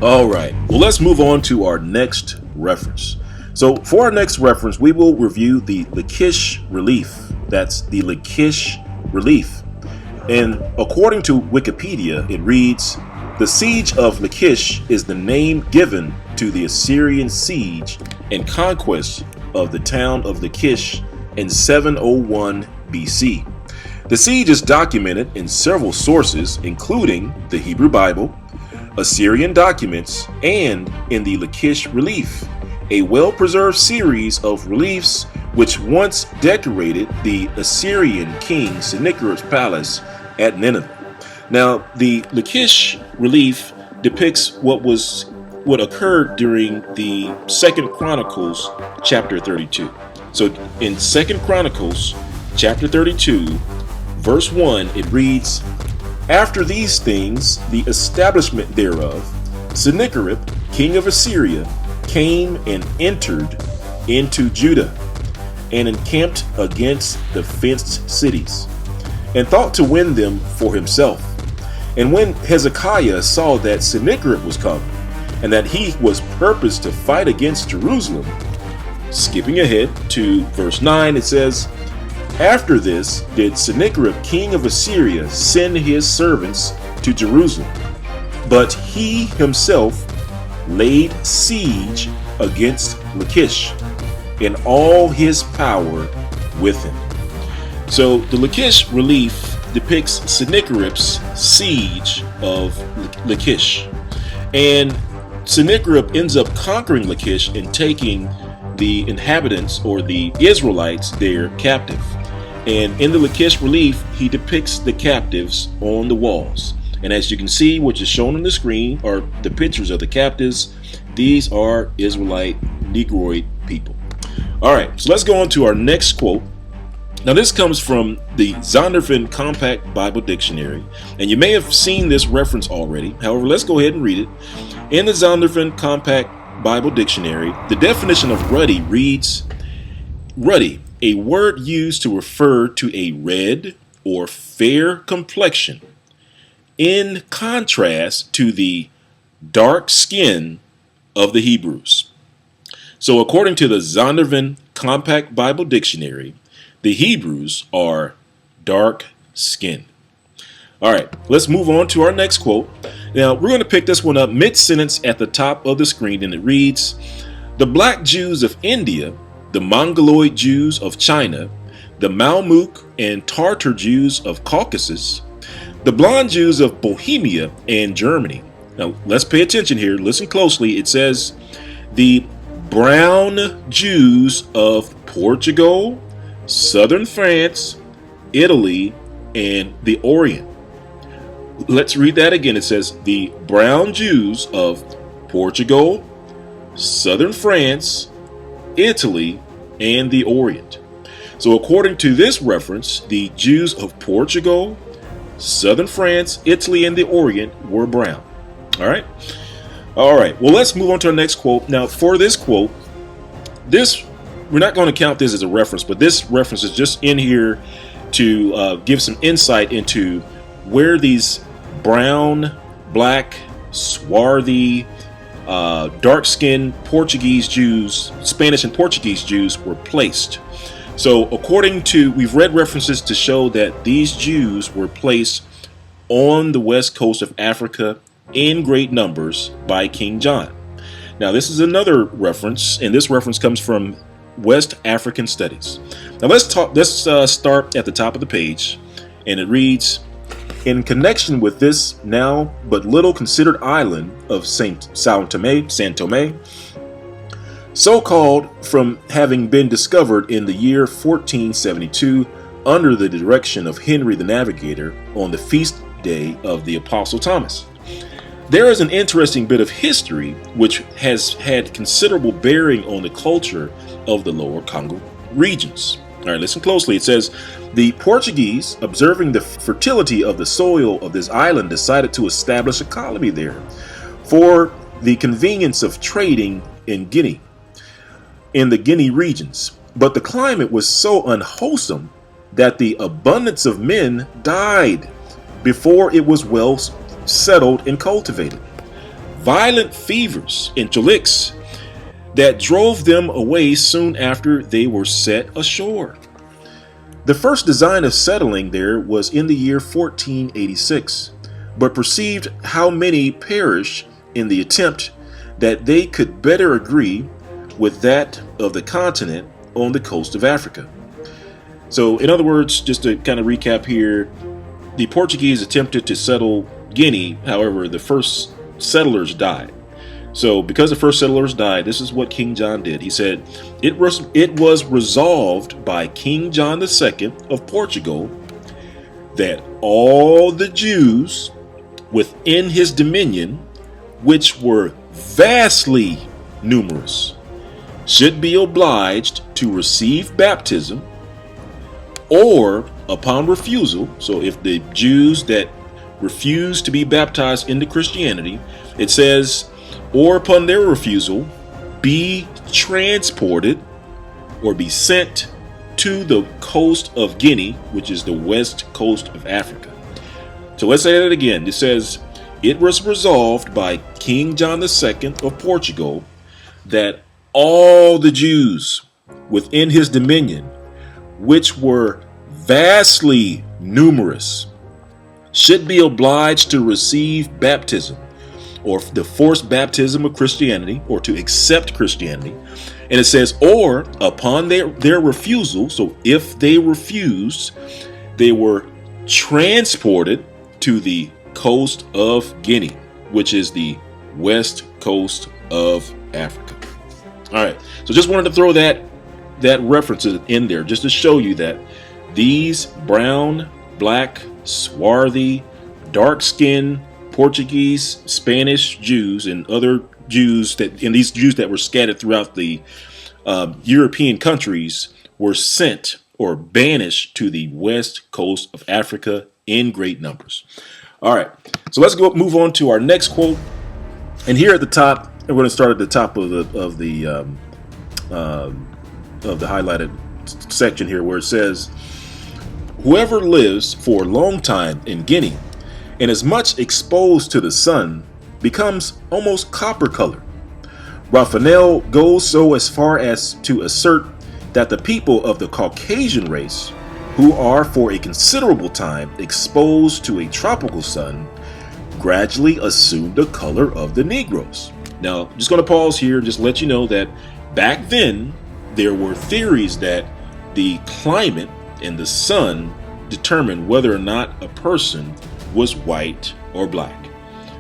All right, well, let's move on to our next reference. So for our next reference, we will review the Lachish relief. That's the Lachish relief. And according to Wikipedia, it reads, the siege of Lachish is the name given to the Assyrian siege and conquest of the town of Lachish in 701 BC. The siege is documented in several sources, including the Hebrew Bible, Assyrian documents, and in the Lachish relief, a well-preserved series of reliefs which once decorated the Assyrian king Sennacherib's palace at Nineveh. Now, the Lachish relief depicts what occurred during the 2 Chronicles chapter 32. So in 2 Chronicles chapter 32, verse 1, it reads, after these things, the establishment thereof, Sennacherib, king of Assyria, came and entered into Judah and encamped against the fenced cities and thought to win them for himself. And when Hezekiah saw that Sennacherib was come and that he was purposed to fight against Jerusalem, skipping ahead to verse 9, it says, after this did Sennacherib king of Assyria send his servants to Jerusalem, but he himself laid siege against Lachish and all his power with him. So the Lachish relief depicts Sennacherib's siege of Lachish, and Sennacherib ends up conquering Lachish and taking the inhabitants or the Israelites there captive. And in the Lachish relief, he depicts the captives on the walls. And as you can see, which is shown on the screen are the pictures of the captives. These are Israelite Negroid people. All right, so let's go on to our next quote. Now this comes from the Zondervan Compact Bible Dictionary, and you may have seen this reference already. However, let's go ahead and read it. In the Zondervan Compact Bible Dictionary, the definition of ruddy reads, ruddy, a word used to refer to a red or fair complexion, in contrast to the dark skin of the Hebrews. So according to the Zondervan Compact Bible Dictionary, the Hebrews are dark skinned. All right, let's move on to our next quote. Now, we're going to pick this one up mid-sentence at the top of the screen, and it reads, the black Jews of India, the Mongoloid Jews of China, the Malmuk and Tartar Jews of Caucasus, the blonde Jews of Bohemia and Germany. Now, let's pay attention here. Listen closely. It says, the brown Jews of Portugal, southern France, Italy, and the Orient. Let's read that again. It says, the brown Jews of Portugal, southern France, Italy, and the Orient. So according to this reference, the Jews of Portugal, southern France, Italy, and the Orient were brown. All right. Well, let's move on to our next quote. Now, for this quote, we're not going to count this as a reference, but this reference is just in here to give some insight into where these brown, black, swarthy, dark-skinned Portuguese Jews, Spanish and Portuguese Jews were placed. So we've read references to show that these Jews were placed on the west coast of Africa in great numbers by King John. Now this is another reference, and this reference comes from West African Studies. Now let's start at the top of the page, and it reads, in connection with this now but little considered island of San Tomé, so called from having been discovered in the year 1472 under the direction of Henry the Navigator on the feast day of the Apostle Thomas. There is an interesting bit of history which has had considerable bearing on the culture of the lower Congo regions. All right, listen closely. It says, the Portuguese, observing the fertility of the soil of this island, decided to establish a colony there for the convenience of trading in the Guinea regions. But the climate was so unwholesome that the abundance of men died before it was well settled and cultivated. violent fevers and cholics that drove them away soon after they were set ashore. The first design of settling there was in the year 1486, but perceived how many perished in the attempt that they could better agree with that of the continent on the coast of Africa. So, in other words, just to kind of recap here, the Portuguese attempted to settle Guinea. However, the first settlers died. So, because the first settlers died, this is what King John did. He said, it was resolved by King John II of Portugal that all the Jews within his dominion, which were vastly numerous, should be obliged to receive baptism, or upon refusal. So if the Jews that refuse to be baptized into Christianity, it says, or upon their refusal, be transported or be sent to the coast of Guinea, which is the west coast of Africa. So let's say that again. It says, it was resolved by King John II of Portugal that all the Jews within his dominion, which were vastly numerous, should be obliged to receive baptism, or the forced baptism of Christianity, or to accept Christianity. And it says, or upon their refusal, so if they refused, they were transported to the coast of Guinea, which is the west coast of Africa. All right, so just wanted to throw that reference in there just to show you that these brown, black, swarthy, dark-skinned Portuguese, Spanish Jews and other Jews these Jews that were scattered throughout the European countries were sent or banished to the west coast of Africa in great numbers. All right, so let's move on to our next quote. And here at the top, we're going to start at the top of the highlighted section here, where it says, whoever lives for a long time in Guinea and is much exposed to the sun becomes almost copper colored. Raphael goes so as far as to assert that the people of the Caucasian race, who are for a considerable time exposed to a tropical sun, gradually assume the color of the Negroes. Now, I'm just going to pause here and just let you know that back then, there were theories that the climate and the sun determined whether or not a person was white or black.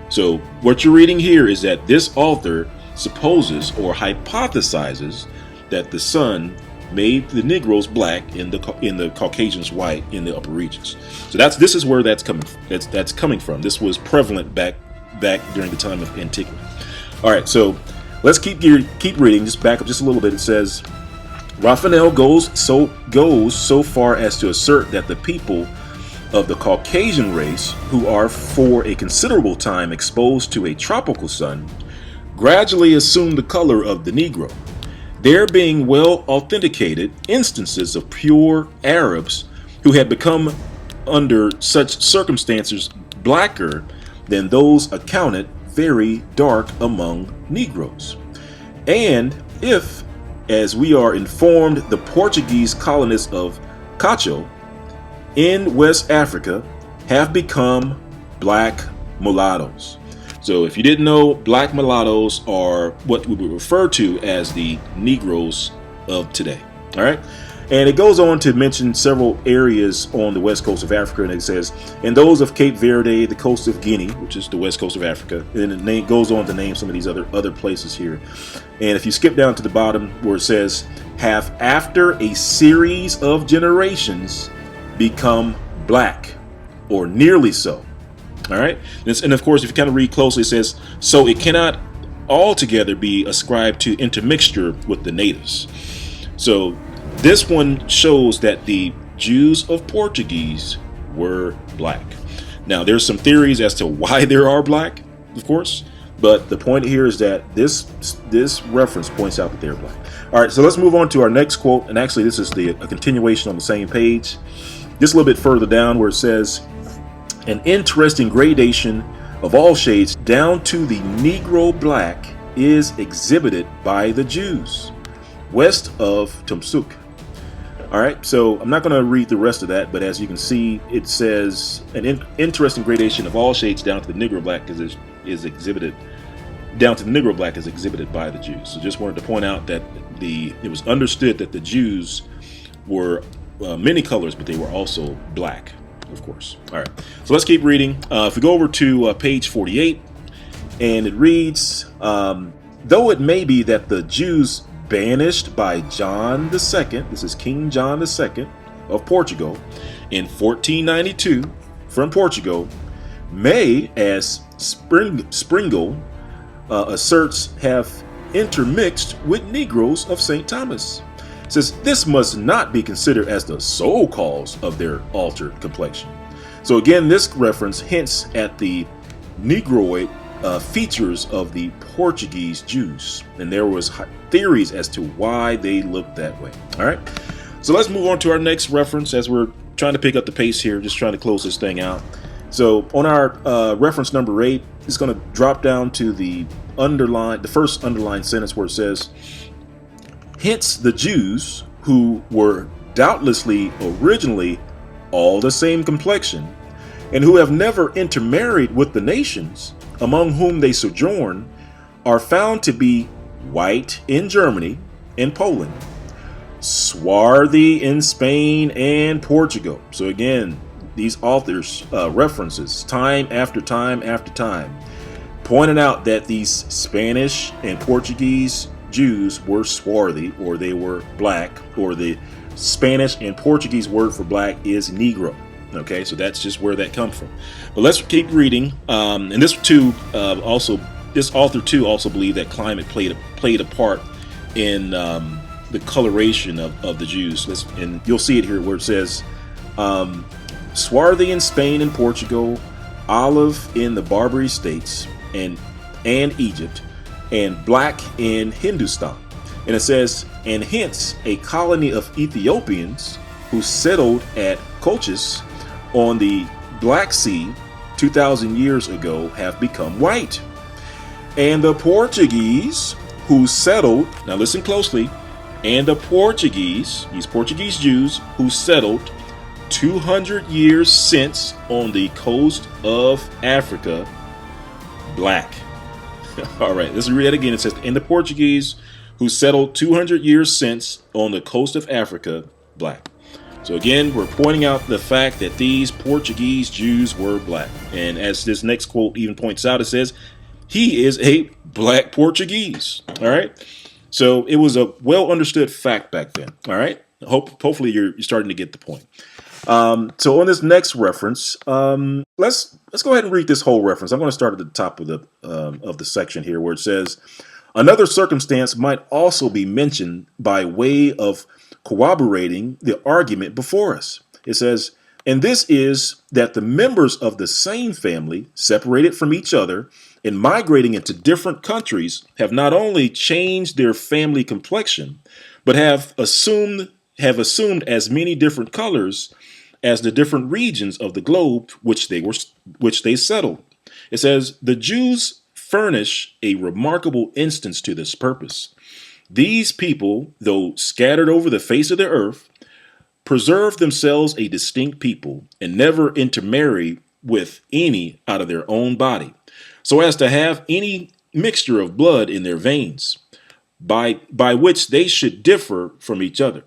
So what you're reading here is that this author supposes or hypothesizes that the sun made the Negroes black and the Caucasians white in the upper regions. So this is where that's coming from. This was prevalent back during the time of antiquity. All right, so let's keep reading. Just back up just a little bit. It says, Raphael goes so far as to assert that the people of the Caucasian race, who are for a considerable time exposed to a tropical sun, gradually assume the color of the Negro. There being well authenticated instances of pure Arabs who had become under such circumstances blacker than those accounted very dark among Negroes. And if, as we are informed, the Portuguese colonists of Cacho in West Africa have become black mulattoes. So if you didn't know, black mulattoes are what we would refer to as the Negroes of today. All right. And it goes on to mention several areas on the west coast of Africa. And it says, and those of Cape Verde, the coast of Guinea, which is the west coast of Africa. And then it goes on to name some of these other places here. And if you skip down to the bottom where it says, have after a series of generations become black, or nearly so. All right. And of course, if you kind of read closely, it says, so it cannot altogether be ascribed to intermixture with the natives. So this one shows that the Jews of Portuguese were black. Now, there's some theories as to why they are black, of course, but the point here is that this reference points out that they're black. All right, so let's move on to our next quote. And actually, this is a continuation on the same page, just a little bit further down, where it says, an interesting gradation of all shades down to the Negro black is exhibited by the Jews west of Tumsuk. All right, so I'm not going to read the rest of that, but as you can see, it says an interesting gradation of all shades down to the Negro black is exhibited by the Jews. So just wanted to point out that it was understood that the Jews were many colors, but they were also black, of course. All right, so let's keep reading. If we go over to page 48, and it reads, though it may be that the Jews banished by John II, this is King John II of Portugal, in 1492 from Portugal, may, as Springle asserts, have intermixed with Negroes of St. Thomas. It says this must not be considered as the sole cause of their altered complexion. So again, this reference hints at the Negroid features of the Portuguese Jews, and there was theories as to why they looked that way. All right, so let's move on to our next reference as we're trying to pick up the pace here, just trying to close this thing out. So on our reference number 8, it's going to drop down to the first underlined sentence where it says, hence the Jews, who were doubtlessly originally all the same complexion, and who have never intermarried with the nations among whom they sojourn, are found to be white in Germany and Poland, swarthy in Spain and Portugal. So again, these authors references time after time after time, pointing out that these Spanish and Portuguese Jews were swarthy, or they were black, or the Spanish and Portuguese word for black is Negro. Okay, so that's just where that comes from. But let's keep reading. And this author too also believed that climate played a part in the coloration of the Jews. And you'll see it here where it says, swarthy in Spain and Portugal, olive in the Barbary states and Egypt, and black in Hindustan. And it says, and hence a colony of Ethiopians who settled at Colchis on the Black Sea 2,000 years ago have become white. And the Portuguese who settled, now listen closely, and the these Portuguese Jews who settled 200 years since on the coast of Africa, black. All right, let's read that again. It says, and the Portuguese who settled 200 years since on the coast of Africa, black. So again, we're pointing out the fact that these Portuguese Jews were black. And as this next quote even points out, it says, he is a black Portuguese. All right. So it was a well understood fact back then. All right. Hopefully you're starting to get the point. So on this next reference, let's go ahead and read this whole reference. I'm going to start at the top of the section here where it says, another circumstance might also be mentioned by way of corroborating the argument before us. It says, and this is that the members of the same family, separated from each other and migrating into different countries, have not only changed their family complexion, but have assumed as many different colors as the different regions of the globe which they settled. It says, the Jews furnish a remarkable instance to this purpose. These people, though scattered over the face of the earth, preserve themselves a distinct people and never intermarry with any out of their own body, so as to have any mixture of blood in their veins, by which they should differ from each other.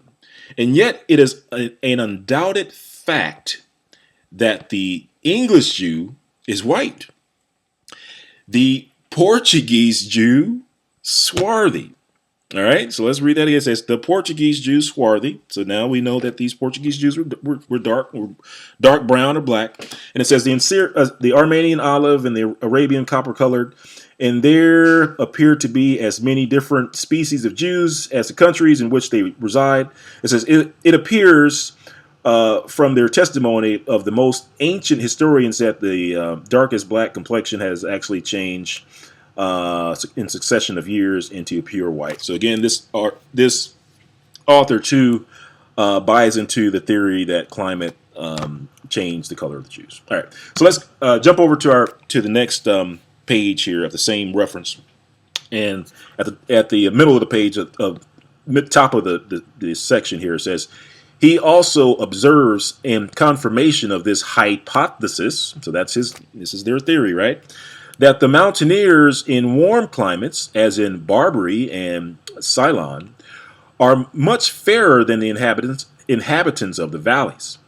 And yet it is an undoubted fact that the English Jew is white, the Portuguese Jew swarthy. All right, so let's read that again. It says the Portuguese Jews swarthy. So now we know that these Portuguese Jews were dark brown or black. And it says the Armenian olive and the Arabian copper colored. And there appear to be as many different species of Jews as the countries in which they reside. It says it appears from their testimony of the most ancient historians that the darkest black complexion has actually changed in succession of years into a pure white. So again, this author too buys into the theory that climate change the color of the Jews. All right, so let's jump over to the next page here of the same reference, and at the middle of the page of top of the section here, it says, he also observes in confirmation of this hypothesis, so this is their theory, right, that the mountaineers in warm climates, as in Barbary and Ceylon, are much fairer than the inhabitants of the valleys.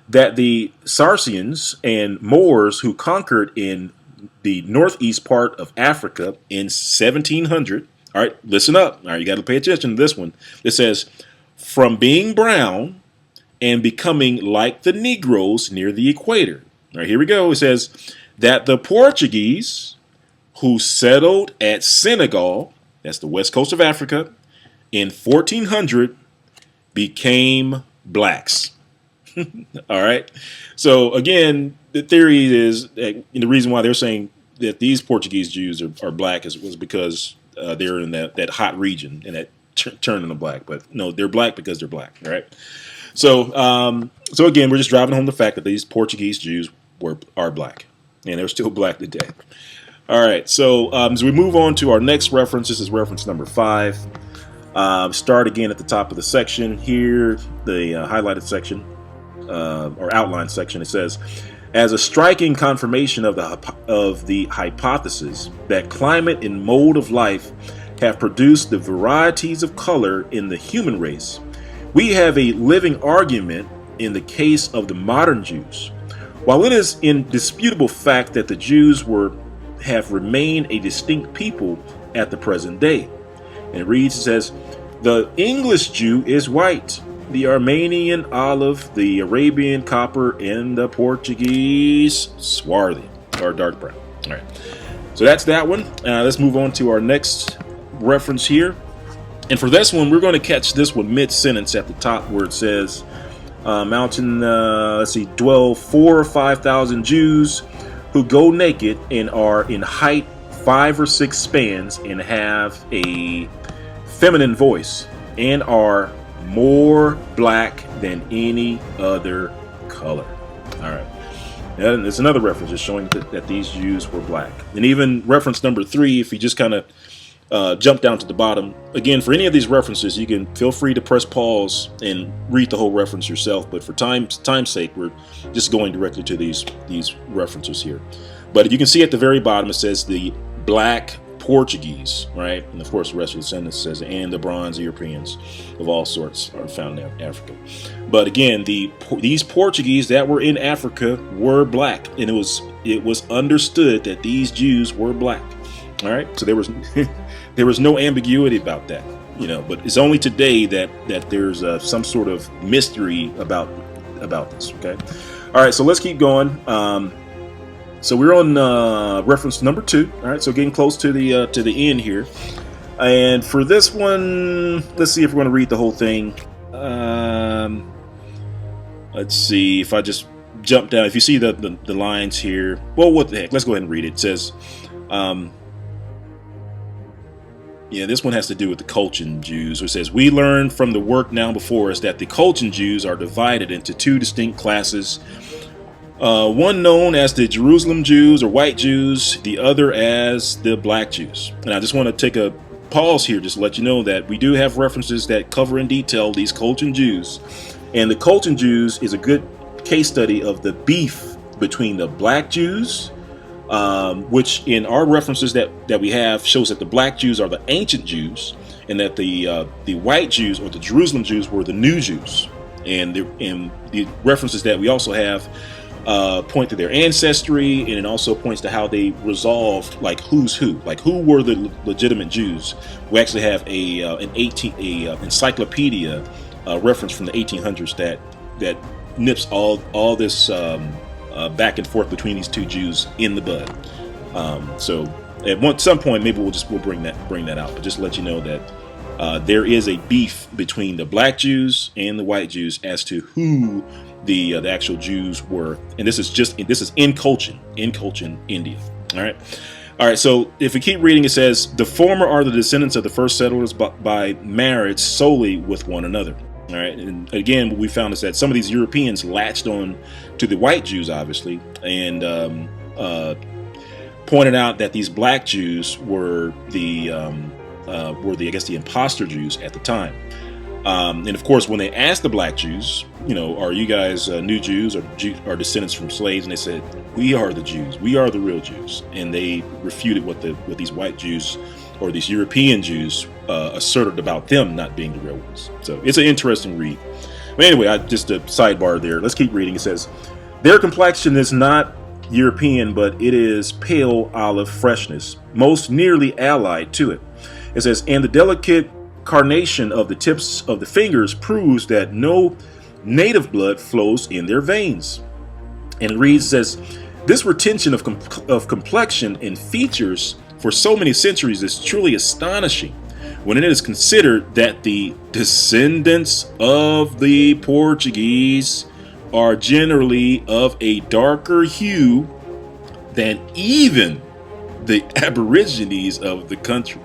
That the Saracens and Moors who conquered in the northeast part of Africa in 1700, all right, listen up. All right, you got to pay attention to this one. It says, from being brown and becoming like the Negroes near the equator. All right, here we go. It says that the Portuguese who settled at Senegal, that's the west coast of Africa, in 1400 became blacks. All right. So again, the theory is that the reason why they're saying that these Portuguese Jews are black was because they're in that hot region and that turning them black. But no, they're black because they're black. All right. So so again, we're just driving home the fact that these Portuguese Jews are black, and they're still black today. All right. So as we move on to our next reference, this is reference number 5. Start again at the top of the section here, the highlighted section. Or outline section. It says, as a striking confirmation of the hypothesis that climate and mode of life have produced the varieties of color in the human race, we have a living argument in the case of the modern Jews. While it is indisputable fact that the Jews have remained a distinct people at the present day. And it reads, it says, the English Jew is white, the Armenian olive, the Arabian copper, and the Portuguese swarthy, or dark brown. All right, so that's that one. Let's move on to our next reference here. And for this one, we're going to catch this one mid-sentence at the top where it says, dwell 4,000 or 5,000 Jews who go naked and are in height 5 or 6 spans and have a feminine voice and are more black than any other color. All right. And there's another reference just showing that these Jews were black. And even reference number 3, if you just kind of jump down to the bottom, again, for any of these references, you can feel free to press pause and read the whole reference yourself. But for time's sake, we're just going directly to these references here. But you can see at the very bottom, it says the black Portuguese, right? And of course, the rest of the sentence says, and the bronze Europeans of all sorts are found in Africa. But again, these Portuguese that were in Africa were black, and it was understood that these Jews were black. All right, so there was no ambiguity about that, But it's only today that there's some sort of mystery about this. Okay, all right, so let's keep going. So we're on reference number 2. All right, so getting close to the end here. And for this one, let's see if we're going to read the whole thing. Let's see if I just jump down. If you see the lines here, well, what the heck? Let's go ahead and read it. It says, this one has to do with the Colchian Jews. It says, we learn from the work now before us that the Colchian Jews are divided into 2 distinct classes. One known as the Jerusalem Jews or white Jews, the other as the black Jews. And I just want to take a pause here just to let you know that we do have references that cover in detail these Colchian Jews. And the Colchian Jews is a good case study of the beef between the black Jews, which in our references that we have shows that the black Jews are the ancient Jews and that the white Jews or the Jerusalem Jews were the new Jews. And the references that we also have point to their ancestry, and it also points to how they resolved like who's who, like who were the legitimate Jews. We actually have an encyclopedia reference from the 1800s that nips all this back and forth between these 2 Jews in the bud. So at some point maybe we'll bring that out, but just to let you know that there is a beef between the black Jews and the white Jews as to who the actual Jews were, and this is in Colchian, India. All right. So if we keep reading, it says the former are the descendants of the first settlers by marriage solely with one another. All right, and again, what we found is that some of these Europeans latched on to the white Jews, obviously, and pointed out that these black Jews were the I guess the imposter Jews at the time. And of course, when they asked the black Jews, are you guys new Jews or descendants from slaves? And they said, we are the Jews. We are the real Jews. And they refuted what these white Jews or these European Jews asserted about them not being the real ones. So it's an interesting read. But anyway, just a sidebar there. Let's keep reading. It says, their complexion is not European, but it is pale olive freshness, most nearly allied to it. It says, and the delicate carnation of the tips of the fingers proves that no native blood flows in their veins. And it reads, says, this retention of complexion and features for so many centuries is truly astonishing when it is considered that the descendants of the Portuguese are generally of a darker hue than even the Aborigines of the country.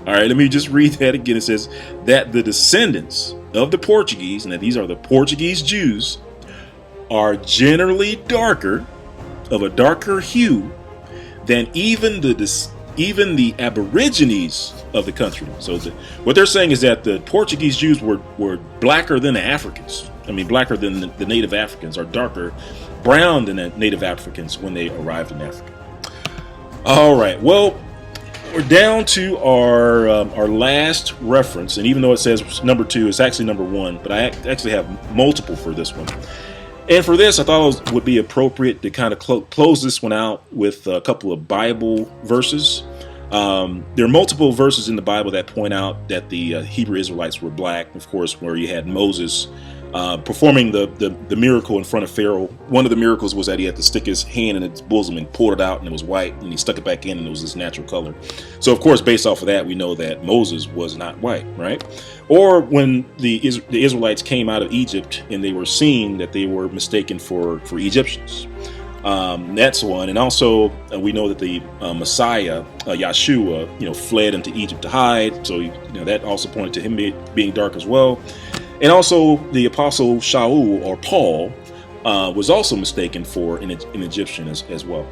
All right, let me just read that again. It says that the descendants of the Portuguese, and that these are the Portuguese Jews, are generally darker, of a darker hue than even the Aborigines of the country. So what they're saying is that the Portuguese Jews were blacker than the Africans. I mean, blacker than the native Africans, or darker brown than the native Africans when they arrived in Africa. All right, well, we're down to our last reference, and even though it says number 2, it's actually number 1, but I actually have multiple for this one. And for this, I thought it would be appropriate to kind of close this one out with a couple of Bible verses. There are multiple verses in the Bible that point out that the Hebrew Israelites were black. Of course, where you had Moses performing the miracle in front of Pharaoh. One of the miracles was that he had to stick his hand in its bosom and pulled it out, and it was white, and he stuck it back in, and it was this natural color. So, of course, based off of that, we know that Moses was not white, right? Or when the Israelites came out of Egypt and they were seen that they were mistaken for Egyptians. That's one. And also, we know that the Messiah, Yahshua, fled into Egypt to hide. So, that also pointed to him being dark as well. And also, the apostle Shaul, or Paul, was also mistaken for an Egyptian as well.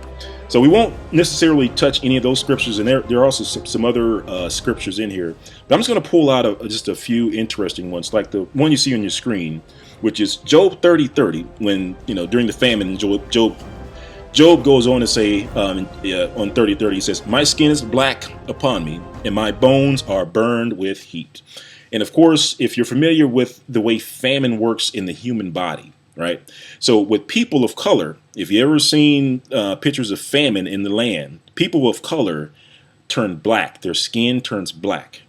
So we won't necessarily touch any of those scriptures, and there are also some other scriptures in here. But I'm just going to pull out just a few interesting ones, like the one you see on your screen, which is Job 30:30. When during the famine, Job goes on to say on 30:30, he says, "My skin is black upon me, and my bones are burned with heat." And of course, if you're familiar with the way famine works in the human body, right? So with people of color, if you ever seen pictures of famine in the land, people of color turn black. Their skin turns black.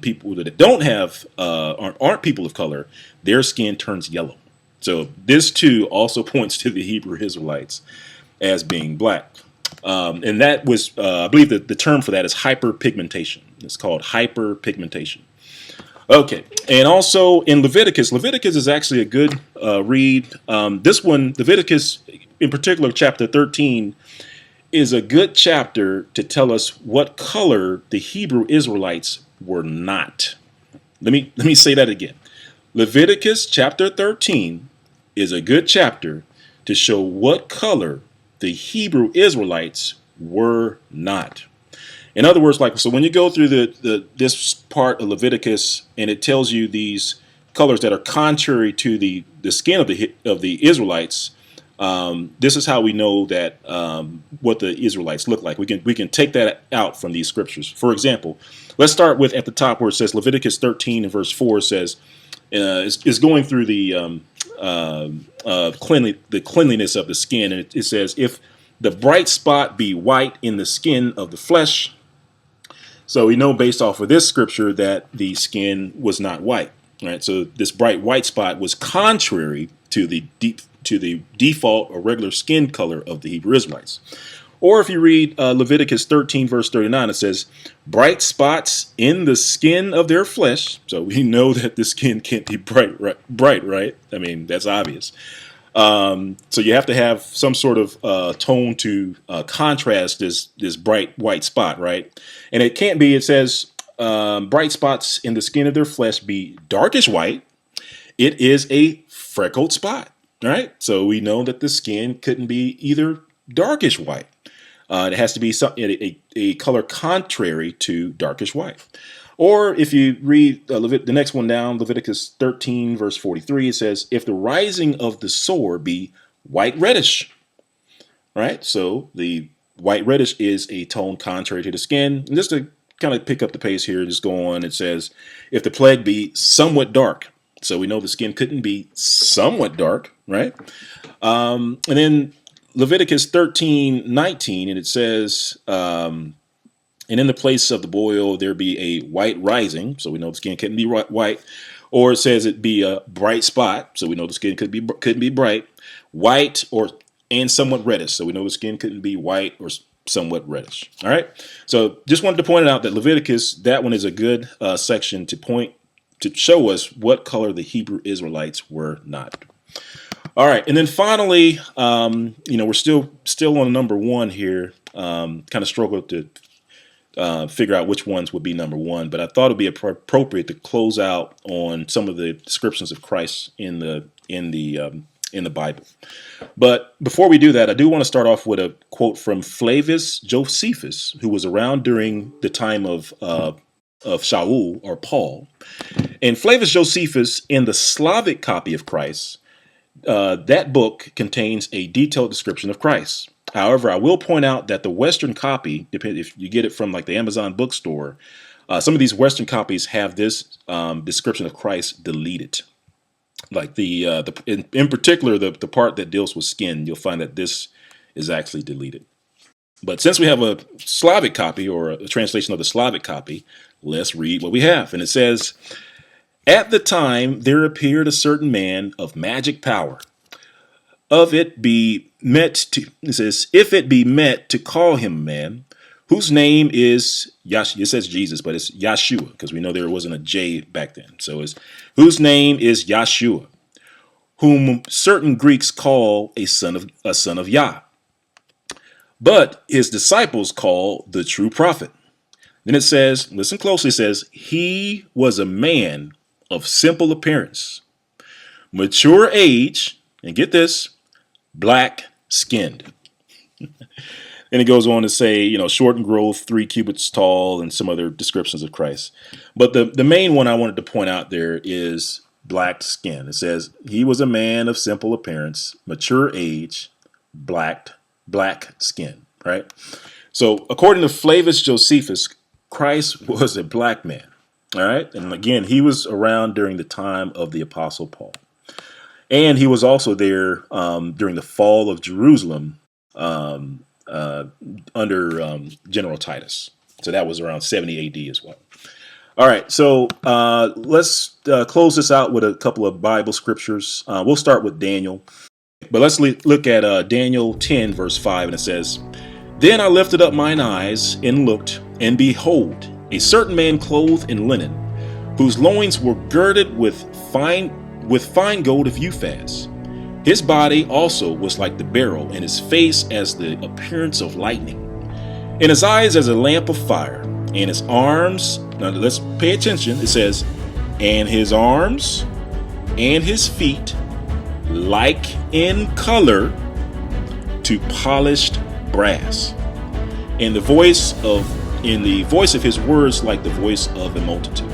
People that don't have aren't people of color, their skin turns yellow. So this too also points to the Hebrew Israelites as being black. And that was, I believe that the term for that is hyperpigmentation. It's called hyperpigmentation. Okay, and also in Leviticus is actually a good read. This one, Leviticus in particular, chapter 13, is a good chapter to tell us what color the Hebrew Israelites were not. Let me say that again. Leviticus chapter 13 is a good chapter to show what color the Hebrew Israelites were not. In other words, so when you go through this part of Leviticus and it tells you these colors that are contrary to the skin of the Israelites, this is how we know that what the Israelites look like. We can take that out from these scriptures. For example, let's start with at the top where it says Leviticus 13 and verse 4 says is going through the cleanliness of the skin, and it says, "If the bright spot be white in the skin of the flesh." So we know based off of this scripture that the skin was not white, right? So this bright white spot was contrary to the default or regular skin color of the Hebrew Israelites. Or if you read Leviticus 13 verse 39, it says, "Bright spots in the skin of their flesh." So we know that the skin can't be bright, right? I mean, that's obvious. So you have to have some sort of tone to contrast this bright white spot, right? And it says, "Bright spots in the skin of their flesh be darkish white, it is a freckled spot. All right. So we know that the skin couldn't be either darkish white. It has to be a color contrary to darkish white. Or if you read the next one down, Leviticus 13, verse 43, it says, if the rising of the sore be white reddish. Right. So the white reddish is a tone contrary to the skin. And just to kind of pick up the pace here, just go on. It says, if the plague be somewhat dark. So we know the skin couldn't be somewhat dark. Right. And then Leviticus 13:19, and it says, and in the place of the boil, there be a white rising. So we know the skin couldn't be white. Or it says it be a bright spot. So we know the skin couldn't be bright. White and somewhat reddish. So we know the skin couldn't be white or somewhat reddish. All right. So just wanted to point out that Leviticus, that one is a good section to show us what color the Hebrew Israelites were not. All right, and then finally, we're still on number one here. Kind of struggled to figure out which ones would be number one, but I thought it'd be appropriate to close out on some of the descriptions of Christ in the Bible. But before we do that, I do want to start off with a quote from Flavius Josephus, who was around during the time of Shaul or Paul. And Flavius Josephus, in the Slavic copy of Christ, that book contains a detailed description of Christ. However, I will point out that the Western copy, if you get it from like the Amazon bookstore, some of these Western copies have this description of Christ deleted. Like in particular, the part that deals with skin, you'll find that this is actually deleted. But since we have a Slavic copy or a translation of the Slavic copy, let's read what we have. And it says, at the time there appeared a certain man of magic power. If it be met to call him man, whose name is Yahshua. It says Jesus, but it's Yahshua, because we know there wasn't a J back then. So it's whose name is Yahshua, whom certain Greeks call a son of Yah, but his disciples call the true prophet. Then it says, listen closely, it says, he was a man of simple appearance, mature age, and get this, black skinned. And it goes on to say, short in growth, 3 cubits tall, and some other descriptions of Christ. But the main one I wanted to point out there is black skin. It says, he was a man of simple appearance, mature age, black skin, right? So according to Flavius Josephus, Christ was a black man, all right? And again, he was around during the time of the Apostle Paul. And he was also there during the fall of Jerusalem under General Titus. So that was around 70 AD as well. All right, so let's close this out with a couple of Bible scriptures. We'll start with Daniel. But let's look at Daniel 10, verse 5, and it says, Then I lifted up mine eyes and looked, and behold, a certain man clothed in linen, whose loins were girded with fine gold of Uphaz. His body also was like the beryl, and his face as the appearance of lightning, and his eyes as a lamp of fire, and his arms, now let's pay attention, it says, and his arms and his feet like in color to polished brass, and the voice of his words like the voice of a multitude.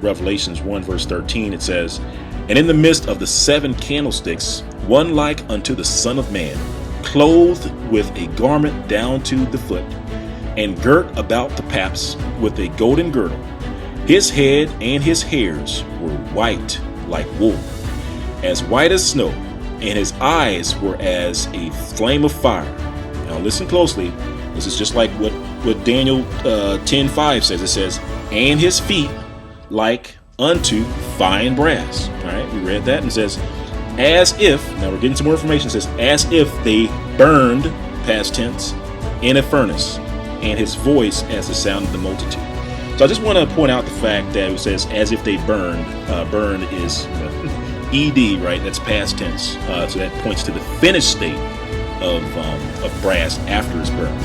Revelations 1 verse 13, it says, And in the midst of the 7 candlesticks, one like unto the Son of Man, clothed with a garment down to the foot, and girt about the paps with a golden girdle. His head and his hairs were white like wool, as white as snow, and his eyes were as a flame of fire. Now listen closely. This is just like what Daniel 10:5 says. It says, and his feet like unto fine brass. All right, we read that, and it says, as if, now we're getting some more information, it says, as if they burned, past tense, in a furnace, and his voice as the sound of the multitude. So I just want to point out the fact that it says, as if they burned. Burn is ED, right? That's past tense. So that points to the finished state of brass after it's burned.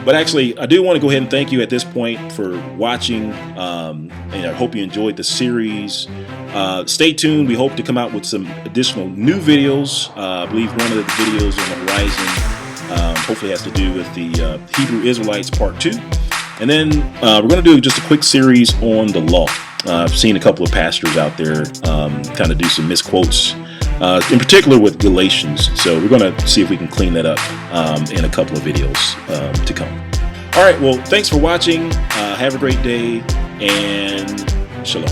But actually, I do want to go ahead and thank you at this point for watching, and I hope you enjoyed the series. Stay tuned. We hope to come out with some additional new videos. I believe one of the videos on the horizon hopefully has to do with the Hebrew Israelites Part 2. And then we're going to do just a quick series on the law. I've seen a couple of pastors out there kind of do some misquotes, in particular with Galatians. So we're going to see if we can clean that up in a couple of videos to come. All right, well, thanks for watching. Have a great day, and shalom.